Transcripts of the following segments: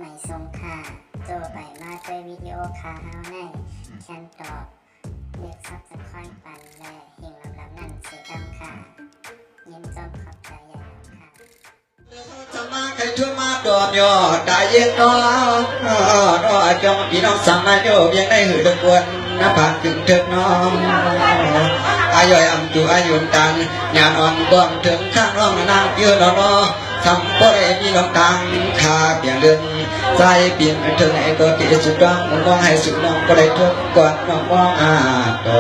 ไม่ทรงค่าโจไปมาด้วยวิดีโอคาเฮาในแคนตอบเรียกซับสควอยปันและหิ่งลำนั่นเสียดำค่ะยินจมขอบใจใหญ่ค่ะจะมาใครช่วยมาดอมยอดได้ยินน้องน้อจงพี่น้องสั่งนายโยเพียงได้หือตะกวนน้าผากถึงเถิดน้องอายุอ่ำจูอายุตังหยาดอ่อนบ่มถึงข้างน้องนางเยือนน้อทำบ่ได้มีน้องตังขาเปลี่ยนเดินใจเปลี่ยนถึงไอ้ตัวที่สุดร้องมองให้สุดน้องบ่ได้ทุกก่อนน้องมองต่อ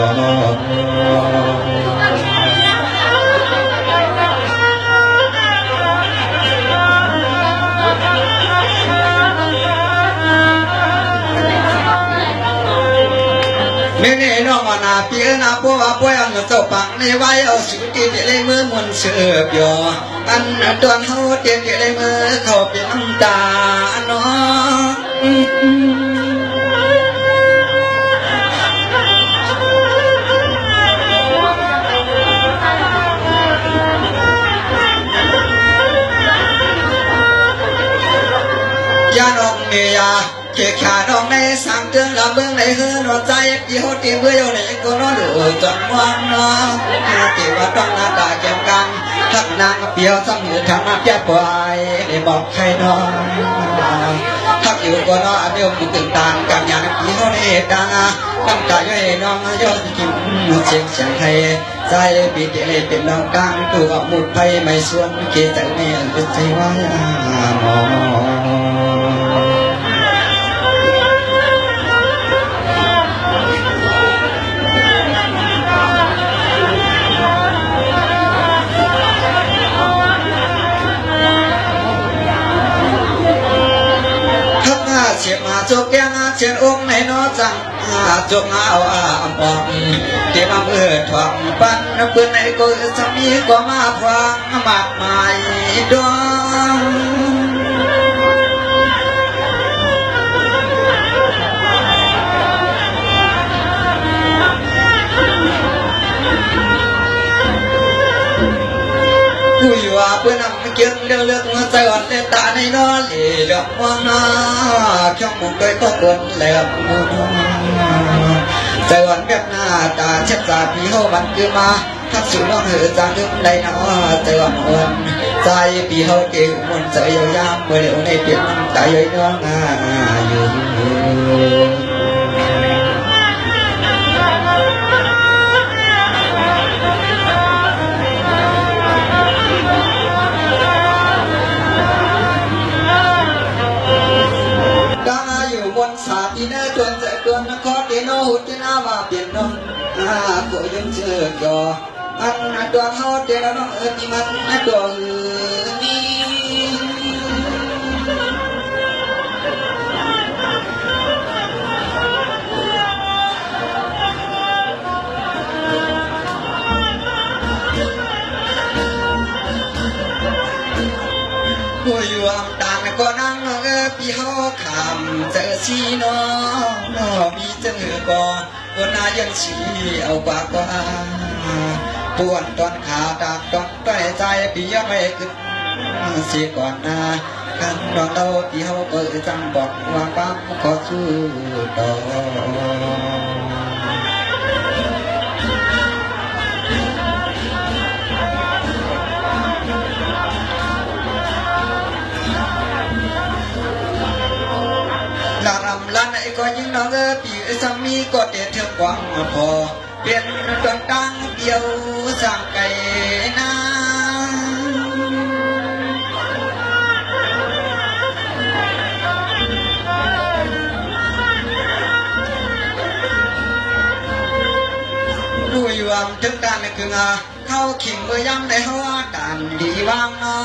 เมื่อนี้น้องว่านาเปียนาปัวปัวอันเจ้าปังในไว้เอาสุดที่เลยมือมวนเสือบยออันตอนเขาเตียงเลยมือเขาเป็นน้ำตาน้องยาน้องเมียเกี่ยขาน้องในสังเตือนละเมืองในเฮือนว่าใจปีโหตีเบื่ออยู่ในก็นอนดูจนวันน้องตีว่าต้องหน้าตาแก้มกันทักนางเปียวซ้ำหือทำมาแก้ปลายได้บอกใครน้องทักอยู่ก็น้องเดียวมีตึงต่างกับอย่างปีโหในดังน้ำตาย่อยน้องย่อกินเสียงเสียงไทยใจปีเดียเป็นน้องกลางตัวหมุดไปไม่ส่วนเกี่ยแต่ไม่เป็นใจว่าหมอเชียมาจกแกงเชียนองในนอจังจกเอาปองเก็บมาเมื่อถอดปันเพื่อนในก็จะมีก็มาฟังมากมายดวงผู้อยู่เพื่อนนำเกี่ยวเลือกใจอ่อนตาในนอเหลือมองน้าช่องมุกโดยก็เกินแหลมใจอ่อนแบบหน้าตาเช็ดตาพี่เขามันคือมาทักสู่น้องเหอจางถึงได้น้อใจอ่อนอ่อนใจพี่เขาเกี่ยวมันใจยาวๆเมื่อเดี๋ยวในเปลี่ยนใจย้อยน้องอยู่สาธิตจนจะเกินนครเดโนหุตินาว่าเปลี่ยนน้องก็ยังเชื่อยออันตัวเขาเดโนน้องที่มันตัวนี้ผู้อยู่อัมตานก็นั่งพี่เขาขำเจอชีน้องพี่เจอก็คนนายังชีเอาปากก็ปวดตอนขาดากตอนต้อยใจพี่ยังไม่ขึ้นเสียก่อนกันน้องเราพี่เขาก็จังบอกว่าปั๊มขอสู้ต่อลารำลันไอ้ก็ยิ่งน้องปีสามีก็เด็ดเท่ากว่างพอเปลี่ยนตอนตั้งเดียวสั่งไก่นาดูอยู่ถึงการคืองาเข้าขิงเมื่อย้ำในหัวการดีบ้างนอ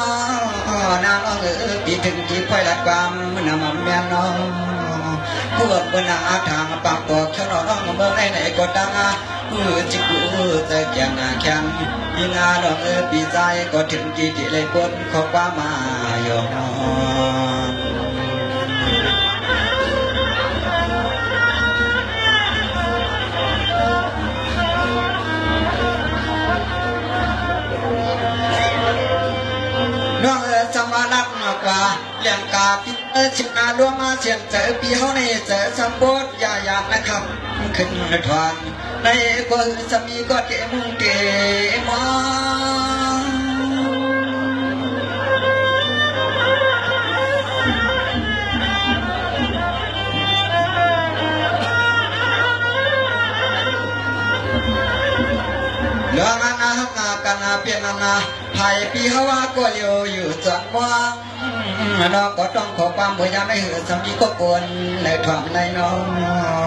นางปีถึงที่ค่อยละความน้ำมันแม่นพวกบนอาทางปากปอกเท่าน้องเมืองไหนก็ดังจิกูจะแก่งแข็งยิ่งน้องปีใจก็ถึงกี่เลยปนขอความมาโยน้อง สมาลัก ว่าเลี้ยงกาพิชิตนาล่วงมาเสียนเจอปีเขาในเจอสมบูรณ์ยายามนะครับขึ้นทวนในก็สามีก็เกมุงเกมาเรื่องงานหักงากันเปลี่ยนนาไผ่ปีเขาว่าก็เลี้ยวอยู่จนว่างเราก็ต้องขอความพยายามให้สามีก็กวนในทางในน้อ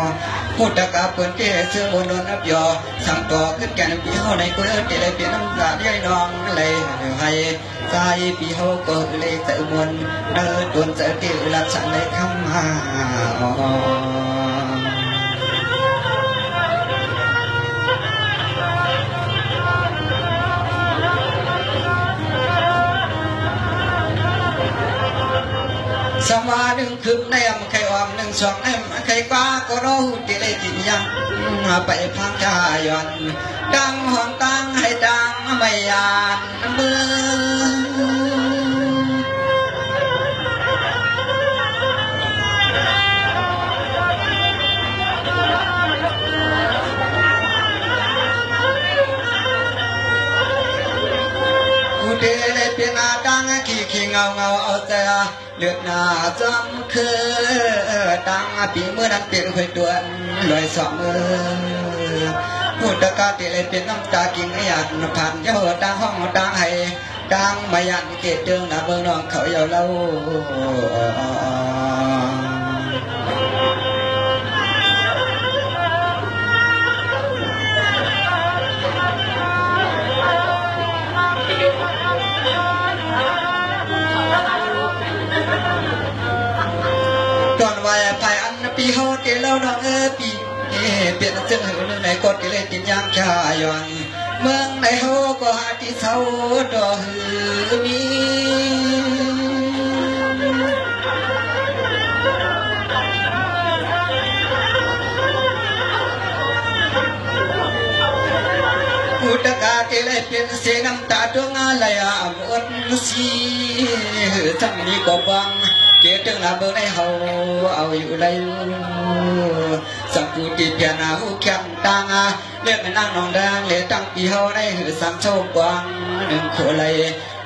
งพูดตะกาเปิดเกี่ยเสื้อบนโดนนับยอสั่งต่อขึ้นแก่ปีเขาในก็เดี๋ยวเปลี่ยนน้ำตาที่น้องเลยให้ใจปีเขาก็เลยเจอมวลเดินโดนเจอที่หลับสั่งเลยคำมาสมาหนึ่งคืนในอำไข่อมหนึ่งสองในไข่กว่าก็รอหุ่นที่เลยกินยังไปพังชายอนดังหอนตังให้ดังไม่ยานมือผู้เดลเปียนาดังขี้เงาเอาแต่เลือดหน้าจำคือตังปีเมื่อนั้นเปลี่ยนเคยตัวลอยสองมือพูดตะกาติเลยเป็นน้ำตากินหยาดผ่านเยอะดังห้องดังให้ดังมายันเกตเดิงหน้าเบื้องน้องเขาเยาเล่าตอนวัยภายอันปีเขาเกล้าน้องปีเปลี่ยนเส้นหือในกดเลยกินยางชายอนเมืองในเขาก็หาที่เศร้าดอหือมีอุตกาเกเลยเปลี่ยนเสียน้ำตาดวงอะไรหมดสีทั้งนี้ก็บังเกี่ยวกับนาเบอร์ในเฮาเอาอยู่ในสังกูติเพียนาหูเข้มตังเรียกนั่งนองดังเลี้ยตั้งปีเฮาในหือสังโชคกวางหนึ่งโคเลย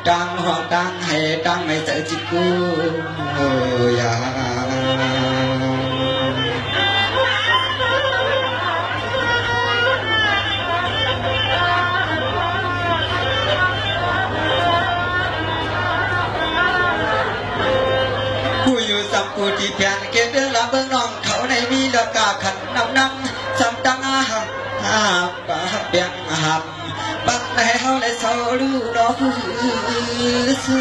ตังห้องตังให้ตังไม่เจอจิตกูยาสัมปูจีเพียนเกเดือลาเบื้องน้องเขาในมีเลือดกาขันน้ำนังสัมตังอาหับปะเปียงหับบังในเฮาในเสาลูดอกเสื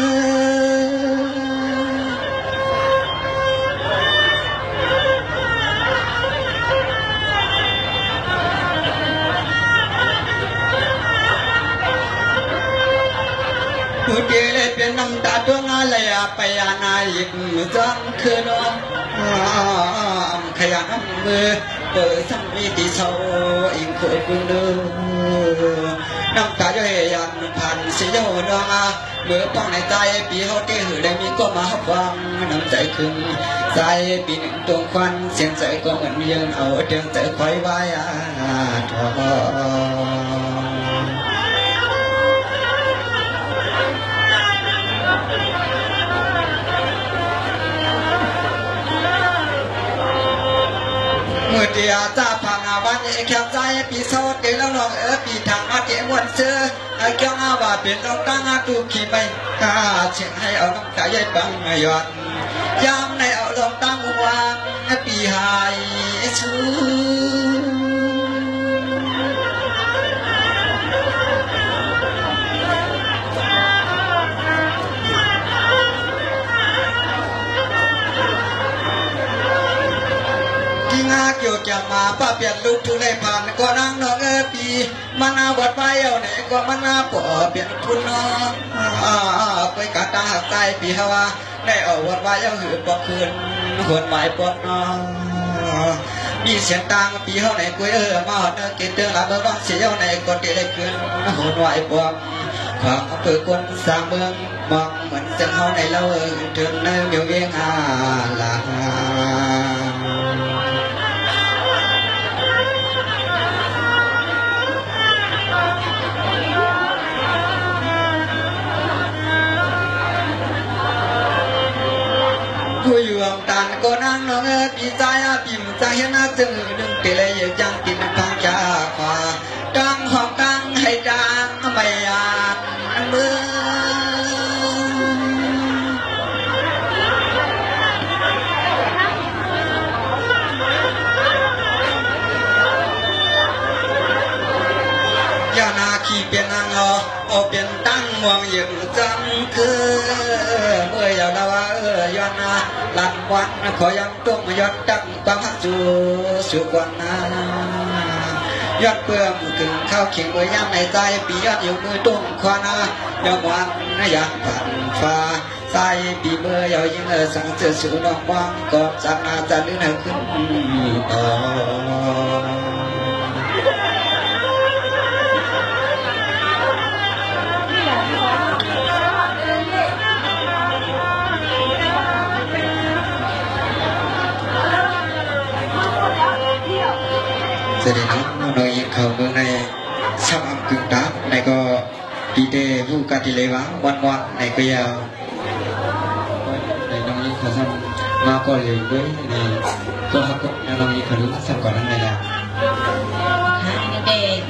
ผู้เดลเป็นน้ำตาดวงอะไรไปอาณายิมจังคือน้องขยันมือเปิดสังมีที่เศร้าอิงเคยกุนเดิมน้ำตาเยอะยันผ่านเสียหัวน้องเมื่อป้องในใจปีเขาเตะหือได้มีก็มาฟังน้ำใจขึ้นใจปีหนึ่งดวงควันเสียงใจก็เหมือนยืนเอาเตียงใจคอยไว้ทอเมื่อเดียจ้าผ่านวันเอกใจปีโซดเดี๋ยวลองปีทางมาเจมวนเสือเกี่ยวอาว่าเป็นลองตั้งตูขี้ไปกาเชียงให้เอาน้ำตาใหญ่ปังหย่อนยามในเอาลองตั้งวางปีหายชูเกี่ยวกับมาป้าเปลี่ยนลูกทุเรศผ่านก็นั่งนอนปีมันอาวัดไปเอาไหนก็มันอาปอเปลี่ยนคุณน้องไปกาตาหักใจปีฮาวาได้เอาวัดไว้เอาหือปอกคืนหัวหมายปอกน้องมีเสียงตังปีเฮาไหนกุยมาหอดกินเตือนหลับบ้างเสียเฮาไหนก็เดี๋ยวได้คืนหัวหมายปอกความอำเภอคนสร้างเมืองบ มองเหมือนจะเขาในเล่าถึงในเมียวเวียงลาผู้อยู่อ่างตันก็นั่งน้องปีใจปีมใจเนาจึงดึงไปเลยจังกินทางจากขวาดังหอกดังให้ดังไม่อ่านมือยานาขี้เปลี่ยนนางเอาเปลี่ยนตั้งมองยิ่งจังคือเมื่อยาวดาวย้อนนาหลังวันขอยังต้องยอดดังความหักจูสุกวันนายอดเพื่อมกึ่งเข้าเขียงไว้ย่ำในใจปียอดอยู่มือตุ้งควานายอมวันอยากผ่านฟ้าใส่ปีเมื่อยาวยิ่งสังเจอสู่นอกวังกอดจากนาจะลื่นขึ้นต่อเสด็จน้องน้อยเขาเมืองในซ้ำกึ่งตาในก็ปีเดผู้กาติเลวะวันในก็ยาวในน้องยิ่งเขาซ้ำมาก็เลยด้วยในก็ฮักก็น้องยิ่งเขารู้ซ้ำก่อนนั้นเลยนะเด็ก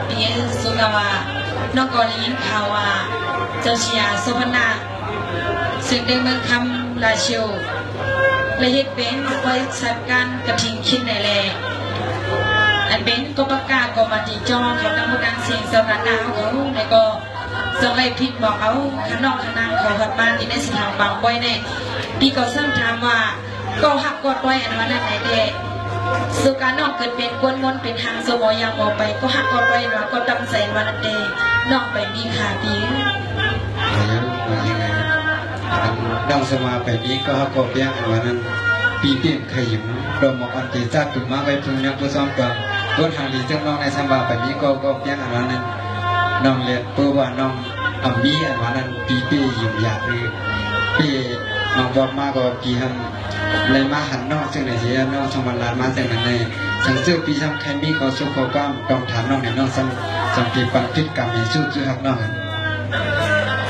ปีสุกาวะนกกอลิงเขาว่าเจ้าเชียสุพรรณซึ่งได้เมืองคำราชิวและเหตุเป็นไว้สัดการกระทิงคิดในแลอันเป็นก็ประกาศก็มาตีจอเขานำผู้ดังเสียงสวรรค์เขาในก็สไลพิษบอกเขาขนอกขนางเขาหัดมาที่ในสิทางบางไว้เนี่ยปีก็สร้างถามว่าก็หักกดไว้อันวันนั้นไหนเด็กสุการนอกเกิดเป็นกวนมนเป็นทางสมอยางออกไปก็หักกดไว้ว่าก็ดำใส่วันนั้นเด็กนอกไปมีขาปีน้องสมาไปนี้ก็ฮักก็เพียงวันนั้นปีเปลี่ยนขยิมโดมอันตีจัดตุ่มมาไปพึงยังผู้ซ้อมกับรถทางดีจังน้องในสมาไปนี้ก็เพียงอันวันนั้นน้องเรียนเพื่อว่าน้องอัมบีอันวันนั้นปีเปย์ยิมอยากหรือปีน้องบอดมาก็ปีทำเลยมาหันนอกซึ่งในเสียน้องสมบัติมาแต่นั้นในสังเกตปีทำแค่มีเขาสุขเขาก้ามดองฐานน้องในน้องสัมปีปันพิษกรรมสู้หักน้อง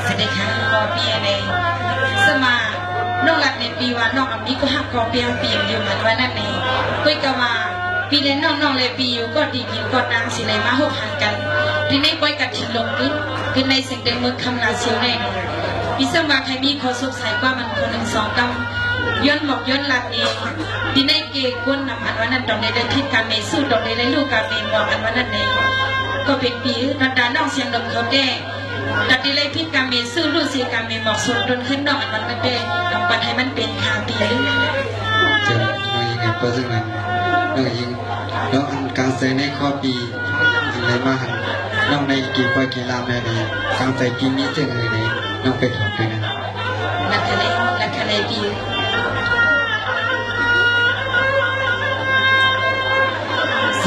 สวัสดีค่ะก็ปีในสมาน้องหลักในปีว่าน้องอันนี้ก็หักกอเปียงปีอยู่เหมือนว่านั่นเองคุยกันว่าปีเล่นน้องเลยปีอยู่ก็ดีกินก็นางสิเลยมาหกหันกันทีนี้ก้อยกับถิ่นลงนิดคือในสิ่งเดิมมือคำลาเชียวแน่ปีสมาใครมีเขาสุขใส่กว่ามันคนหนึ่งสองกำย้อนหมอกย้อนหลักเองทีนี้เกย์ก้นนำอันว่านั่นตอนในเดินทิศการเมสู้ตอนในลูกการเมมองอันว่านั่นเองก็เป็นปีนัดดาน้องเสียงดมเขาแก่ตัดดีเลยพิษกรรมเมซื่อรู้สีกรรมเมเหมาะสมจนขึ้นนอกอันมันเป็นกำปั้นให้มันเป็นขาปีเจะน้องยิงไงเพราะฉะนั้นน้องยิงน้องอันกลางเซในข้อปีในมาหันน้องในกี่ปอยกี่ลามในนี้กลางใจปีนี้จึงในน้องไปถอดไปนะนักทะเลปี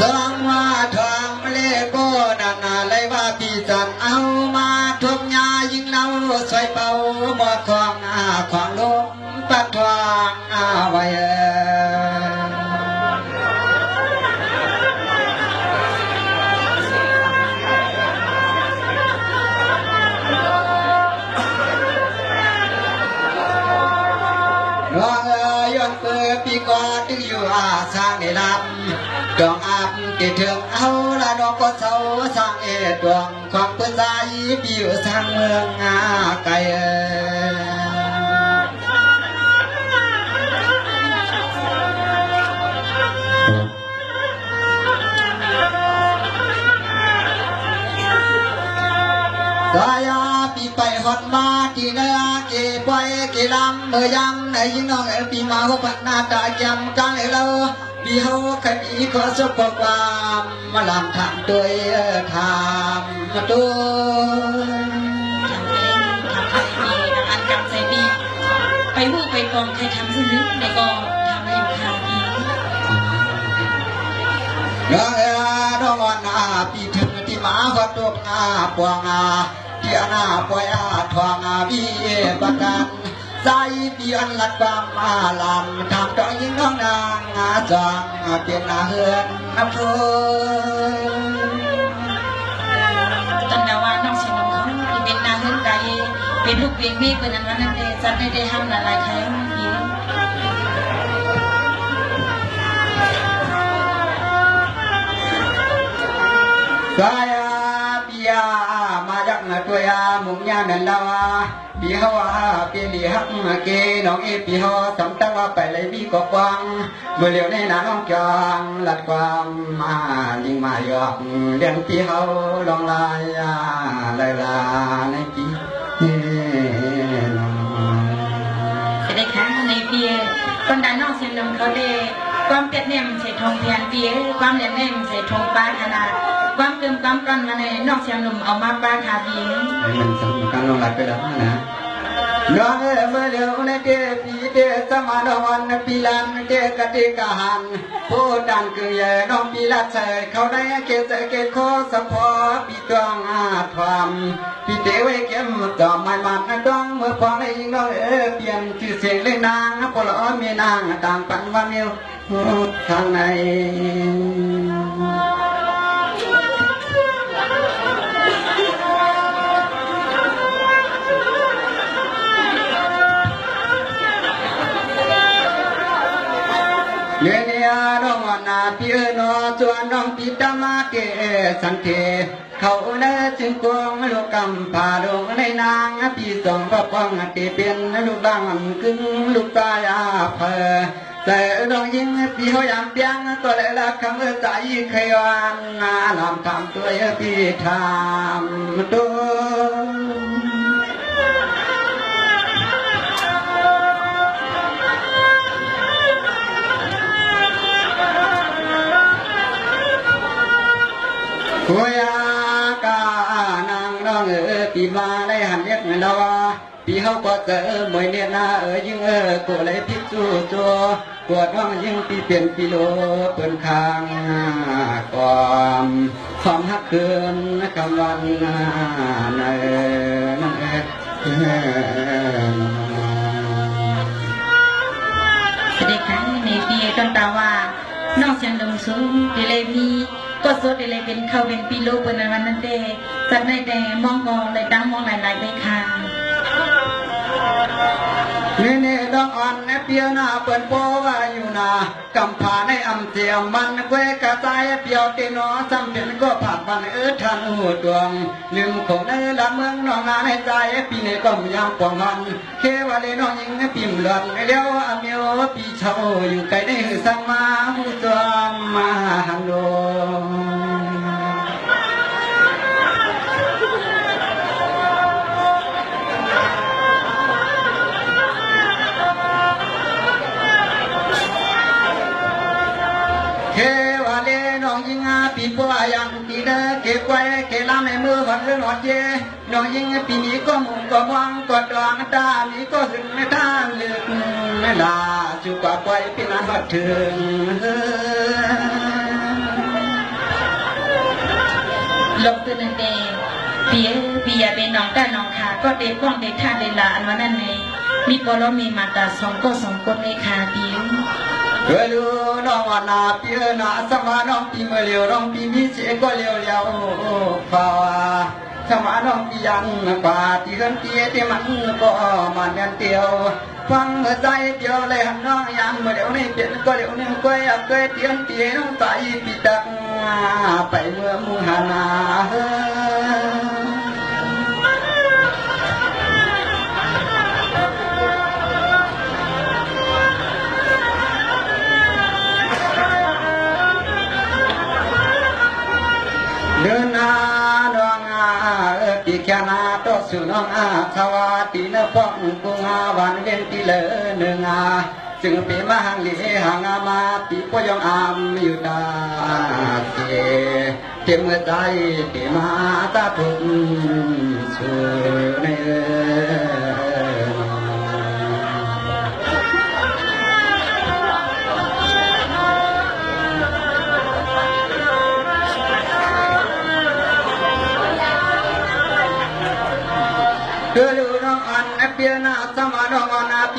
สองว่าทองเล่โก้นาเลยว่าปีจันเอามาทุกยายิงเราสวยเป่าหมอของลงปัดทองไว้น้องย้อนเปิดปีก่อนที่อยู่สร้างในลำดองอาบเกถึงเอาละน้องก็เศร้าสร้างดวงความเพื่อใจปีอยู่สร้างเมืองไกลกายาปีไปหอดมาที่เนื้อเก็บไว้เก็บลำเมื่อยำในยิ่งน้องปีมาหัวพักหน้าตาแก้มกลางเราปีเฮาใครมีขอสุขความมาลำทำตัวทำมาตัวทำมีอันกำใจมีไปหู้ไปกองใครทำซึ่งนึกในก็ทำให้อยู่ขาปีน้องน้องอ่อนปีถึงที่มาหัวตัวปวงที่ ปียนาปอยอาทองอาบีประกันใจปีอันลัดความมาลำทำต่อยิ่งน้องนางอาจังเปลี่ยนนาเฮือนน้ำพุตอนนั้นว่าน้องชินน้องเขาเป็นนางเฮือนไก่เป็นลูกเป็นเมฆเป็นอันนั้นเดจัดได้ห้ามหลายครั้งพี่กายปียมาจากนาตัวยามุงยานันดาวปีฮาวาปีลีฮักเกน้องเอปีฮอสำตั้งว่าไปเลยบีกกวางเมื่อเลี้ยวในนาน้องจางหลัดความมาลิงมาหยอกเลี้ยงปีเฮาลองลายลายลาในปีจะได้ค่ะในปีคนดันน้องเชียงดงเขาได้ความเป็ดเนี่ยมันใส่ทองเพียนปีความเนี่ยเนี่ยมันใส่ทองป้าขนาดความเติมความก้อนมาในนอกเชียงดงเอามาป้าคาบีไอ้มันสำคัญลองหลัดไปแล้วนะน้องเอ๋เมื่อเลี้ยวในเตปีเตสมาดวันปีลันเตกติกาหันผู้ดันกึ่งใหญ่น้องปีลัดเฉยเขาได้เกศเกศโคสะพอปีตวงอาทวามปีเตไว้เก็บต่อไม่มันต้องเมื่อพองได้ยิงน้องเอ๋เปลี่ยนชื่อเสียงเลยนางพลอ้อมีนางต่างปันว่ามิวทางในเนียน้องนาเปียนอจวนน้องปีตามาเกสันเทเขาเนื้อจึงกวงลูกกำผาดงในนางปีสองก็ป้องตีเป็นลูกดังกึ่งลูกตายาเพอแต่น้องยิงปีเขายามเปียงตัวเล็กละคำใจเคยวันลำทำตัวปีทำตัวคุยกานางน้องปีมาได้หันเรียกเราปีเขาก็เจอมวยเนี่ยนะยิงกูเลยพิจูจัวกวดน้องยิงปีเปลี่ยนปีโลเปิ่นคางก่อนความฮักคืนคำวันในนั่นจะได้ค่ะในปีต้นตาว่าน้องเชียงดงสูงดีเลยมีก็สดดีเลยเป็นเขาเป็นปีโลเป็นวันนั้นเดจัดในแต่มองกองเลยตั้งมองหลายๆไปค่ะนี่ดองอ่อนเปียนาเปิดโปว่าอยู่นากำผาในอำเสียมันเกวกระจายเปียวเตนอซ้ำเป็นก็ผ่านพันทันหัวดวงลืมของในละเมืองน้องงานในใจปีนี้ก็ยังปองมันเควาเลน้องยิงปีมหลอนเลี้ยวอเมียวปีเช่าอยู่ไกลในสังมาหูตัวมาหันโลปีปัวยังปีเดเก็บไว้เก็บลำในมือฝันเรื่องหอดเย่น้องยิงปีนี้ก็มุ่งก็มองก็ดวงตามีก็สึงในทางเลือกไม่ลาจุกว่าไปปีนั้นบัดถึงลงตัวนั่นเองปีเป็นน้องแต่น้องขาก็เด็กป้องเด็กท่าเด็กหลานวันนั้นเองมีปลมีมาตาสองคนในขาปีเออลูน้องวันนาปีนาสมาน้องปีเมื่อเลี้ยวน้องปีมีเสียก็เลี้ยวฟ้าสมาน้องปียันกว่าที่เฮินปีที่มันก็มันยันเตียวฟังใจเดียวเลยหันน้องยังเมื่อเดี๋ยวนี้เปลี่ยนก็เดี๋ยวนี้ก็อยากเกิดเตียนปีน้องใจปีดังไปเมื่อมุหานาเดินนาดวงปีแค่นาโตสุน้องสวัสดีนป้องกุงวันเว้นปีเลหนึ่งจึงปีมาหังลีหังมาปีปยองอามอยู่ตาเกเต็มใจปีมาตาทุนสุเน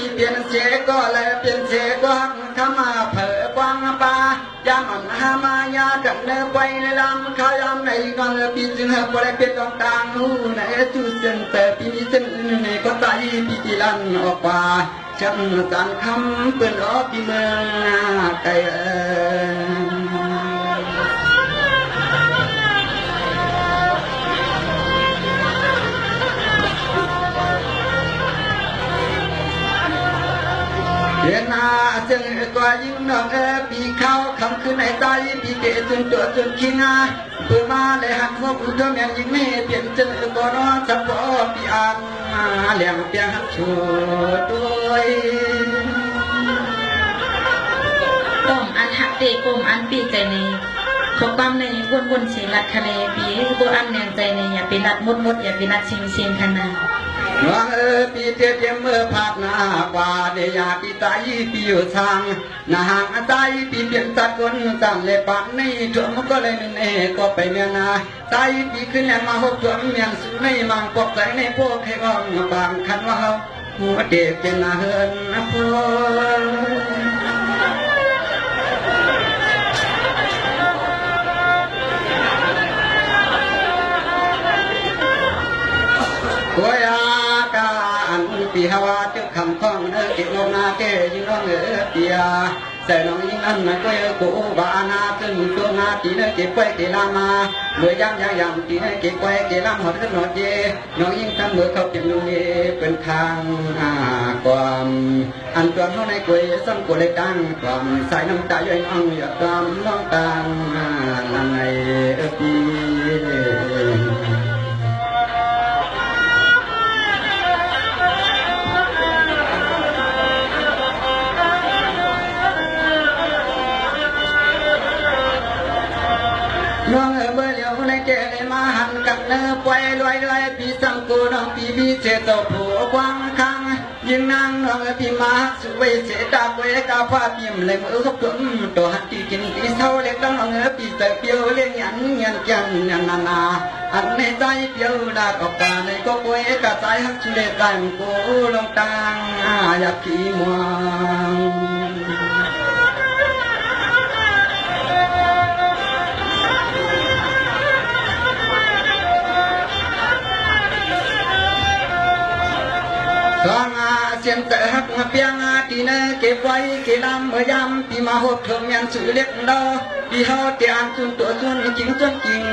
ปีเปลี่ยนเสก็เลยเปลี่ยนเสกว้างข้ามาเผอกว้างปายามอ่อนหามายากันเนไปในลำข้ายามในก่อนปีจึงเหบอะไรเป็นตองต่างหูในจุดเส้นแต่ปีนี้เส้นในก็ตายปีจีรันออกป่าฉันการคำเปิดออกปีเมืองไกลเห็นหน้าจึงก็ยิ่งน้องปีเข้าคำคืนในใจปีเกจนตัวจนขี้งาเปิดมาเลยหักหัวผู้ทำอย่างยิ่งไม่เปลี่ยนจึงก็รอสับปอปีอันเลี้ยงเปียหักชูด้วยต้มอันหักเตะกลมอันปีใจในขอความในวนเสียรัดคะแนนปีตัวอันเนียงใจในอย่าไปรัดมดอย่าไปรัดเชียงขนาดน้องปีเทียมเมื่อภาคหน้ากว่าเดียปีตายปีอยู่ทางนาหางตายปีเปลี่ยนตัดคนตามเลยปานในถั่วมันก็เลยนั่นเองก็ไปเมียนาตายปีขึ้นแล้วมาหกถั่วเมียนสุในมังปอกใจในพวกให้อ่อนบางคันว่าหัวเด็กเป็นนาเฮินนะพ่อปีฮาวาจุคำคล้องเก็บลงนาเกยิงน้องเปียใส่น้องยิงนั่นนะก็กูบานาขึ้นตัวนาตีเนเก็บไว้เกลามาเมื่ยังตีเนเก็บไว้เกลามหอดขึ้นหอดเยน้องยิงทำมือเขาเก็บลูกเยเป็นทางความอันตัวเขาในกุยซ้ำกุเลยดังความใส่น้ำตาย่อยน้องอย่าตามน้องตังนั่นไงปีน้องเบอร์เลี้ยวในเกลมาหันกันเนื้อปล่อยลอยปีสังกูน้องปีบีเจตผัวกว้างคังยิงนางน้องปีมาสวยเสดาเวกาผ้าพิมเลยมือเขาตุ้มตัวหันตีกินตีเท่าเล็กน้องปีเตเปียวเลี้ยงยันกันยันนาอันในใจเปียวดากับตาในก็กวยกะใจหักชุเลตันกูลงตังอยากขี่มัวสองเสียงแต่หักเปียงตีเนเก็บไว้เก็บลำเมื่อยำปีมาหดเถิงยันสื่อเล็กดอปีเขาเตียนส่วนตัวส่วนจริงส่วนจริง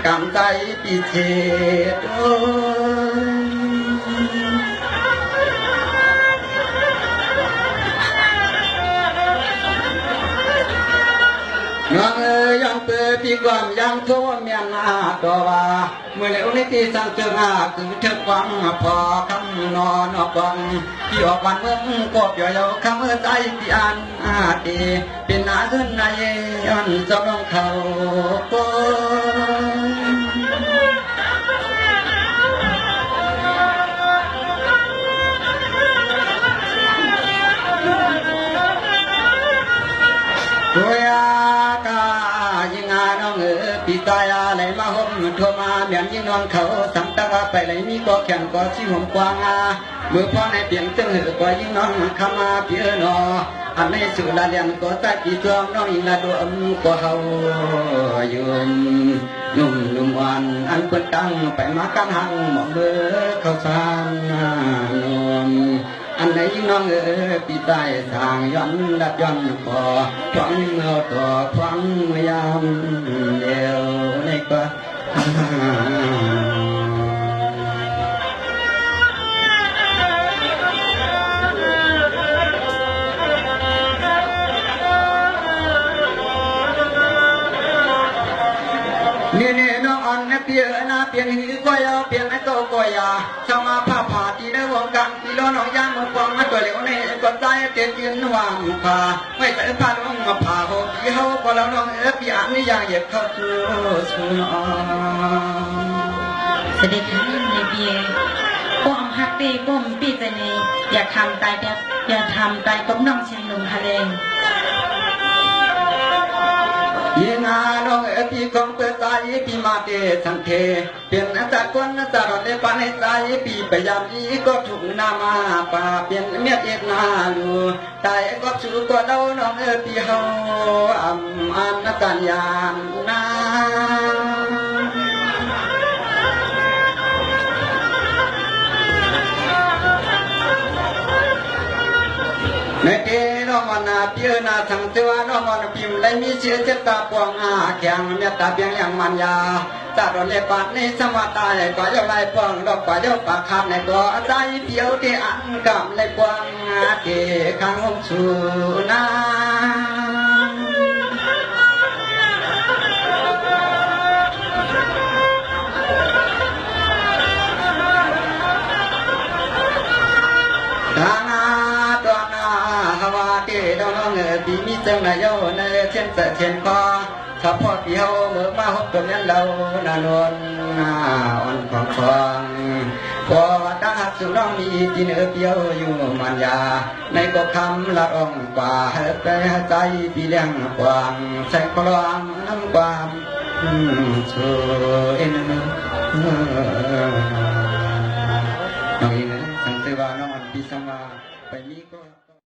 กำใจปีเทศน้องยังเปิดปีก่อนยังทั่วเมียนนาตัวว่าเมื่อเร็วนี้ที่สังเกตคือเธอฟังพอคำนอนออกวันที่ออกวันเมื่อกบย่อยคำเมื่อใจที่อ่านดีเป็นหน้าขึ้นในอันจะลงเขาก็ตัว ปีตายอะไรมาห่มทั่วมาเหมือนยิ่งนอนเขาสังตะไปเลยมีก็แข่งก็ชิห่มกวางเมื่อพ่อในเปลี่ยนตึงหือกว่ายิ่งนอนเข้ามาเพียนออันในสุดาเดียนก็ตาจีจวงน้องยิ่งละดวงก็เฮาอยู่นุ่มวันอันเปิดตั้งไปมากันหังมองเบื่อเขาสานนุ่มอันไหนยิ่งน้องปีตายทางย้อนดับย้อนพอฟังเอาต่อฟังยามเดียวในก็นี่น้องอ่อนเปียนาเปียนหิ้วก็ยาเปียนไอ้โตก็ยาชาวมาผ้าผ่าที่ได้วงกันที่ล้อน้องย่างมันฟังมาตัวเหลวในก็ใจเตียนยืนวางผ้าไม่ใส่ผ้าลงมาผ่าหกที่เขาก็แล้วน้องปีอันนี้อย่างเหยียบเข้าสู่น้องเสด็จท่านในเบียก้มฮักตีก้มปีใจในอย่าทำตายอย่าทำตายก้มน้องเชียงหนุ่มทะเล ยิงาน้องพี่ของเปิดใจพี่มาเตสังเทเปลี่ยนจากคนจากรถในปานในใจพี่พยายามอีก็ถูกนามาป่าเปลี่ยนเมียเอ็ดนาลูตายก็ชูก็เล่าน้องพี่เฮาอันกันยามนาเมื่อกี้น้องมันเพียนาทั้งตัวน้องมันพิมพ์เลยมีเชื่อเจ็บตาปวงแข็งเมียตาเพียงอย่างมันยาจากโดนเล็บปานในสมาตายก็ยาวไล่ปวงดอกก็ยาวปากคำในตัวใจเดียวที่อันกำในปวงที่ข้างห้องสูนาดองเงยปีมีจังนายโยในเช่นเช่นคอถ้าพอปีเฮาเมื่อมาหกตัวนั้นเรานานนอ่อนของฟองพอดังหักสุน้องมีกินเปียวอยู่มันยาในก็คำละอ่องกว่าไปใจปีเลี้ยงกวางใส่กลองน้ำความช่วยน้องเองสังเสวาน้องอันปีสมาไปมีก็